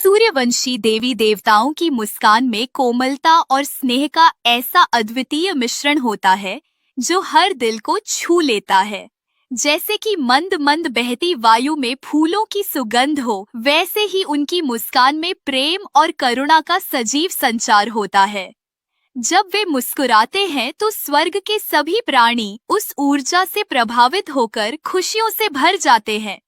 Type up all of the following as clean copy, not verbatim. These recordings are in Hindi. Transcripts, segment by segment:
सूर्यवंशी देवी देवताओं की मुस्कान में कोमलता और स्नेह का ऐसा अद्वितीय मिश्रण होता है जो हर दिल को छू लेता है। जैसे कि मंद मंद बहती वायु में फूलों की सुगंध हो, वैसे ही उनकी मुस्कान में प्रेम और करुणा का सजीव संचार होता है। जब वे मुस्कुराते हैं तो स्वर्ग के सभी प्राणी उस ऊर्जा से प्रभावित होकर खुशियों से भर जाते हैं।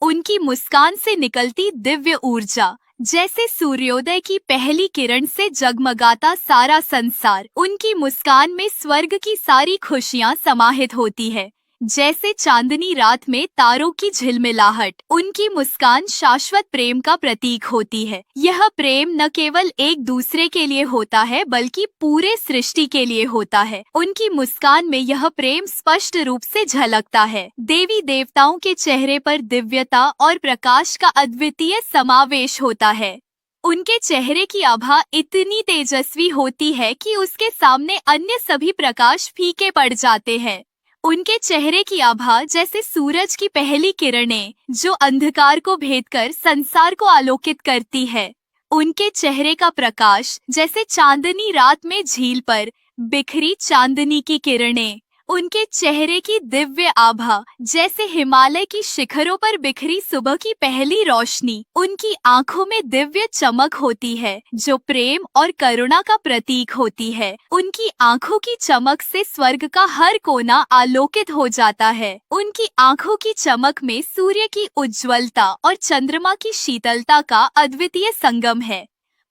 उनकी मुस्कान से निकलती दिव्य ऊर्जा जैसे सूर्योदय की पहली किरण से जगमगाता सारा संसार। उनकी मुस्कान में स्वर्ग की सारी खुशियां समाहित होती है, जैसे चांदनी रात में तारों की झिलमिलाहट। उनकी मुस्कान शाश्वत प्रेम का प्रतीक होती है। यह प्रेम न केवल एक दूसरे के लिए होता है बल्कि पूरे सृष्टि के लिए होता है। उनकी मुस्कान में यह प्रेम स्पष्ट रूप से झलकता है। देवी देवताओं के चेहरे पर दिव्यता और प्रकाश का अद्वितीय समावेश होता है। उनके चेहरे की आभा इतनी तेजस्वी होती है कि उसके सामने अन्य सभी प्रकाश फीके पड़ जाते हैं। उनके चेहरे की आभा जैसे सूरज की पहली किरणें जो अंधकार को भेदकर संसार को आलोकित करती है। उनके चेहरे का प्रकाश जैसे चांदनी रात में झील पर बिखरी चांदनी की किरणें। उनके चेहरे की दिव्य आभा जैसे हिमालय की शिखरों पर बिखरी सुबह की पहली रोशनी। उनकी आंखों में दिव्य चमक होती है जो प्रेम और करुणा का प्रतीक होती है। उनकी आंखों की चमक से स्वर्ग का हर कोना आलोकित हो जाता है। उनकी आंखों की चमक में सूर्य की उज्ज्वलता और चंद्रमा की शीतलता का अद्वितीय संगम है।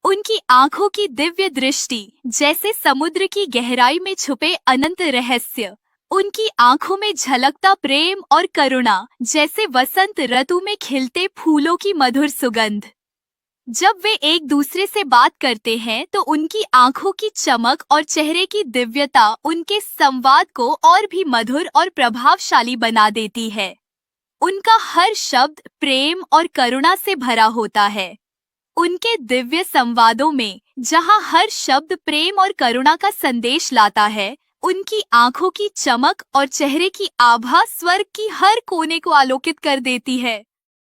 उनकी आंखों की दिव्य दृष्टि जैसे समुद्र की गहराई में छुपे अनंत रहस्य। उनकी आंखों में झलकता प्रेम और करुणा जैसे वसंत ऋतु में खिलते फूलों की मधुर सुगंध। जब वे एक दूसरे से बात करते हैं तो उनकी आंखों की चमक और चेहरे की दिव्यता उनके संवाद को और भी मधुर और प्रभावशाली बना देती है। उनका हर शब्द प्रेम और करुणा से भरा होता है। उनके दिव्य संवादों में जहां हर शब्द प्रेम और करुणा का संदेश लाता है, उनकी आंखों की चमक और चेहरे की आभा स्वर्ग की हर कोने को आलोकित कर देती है।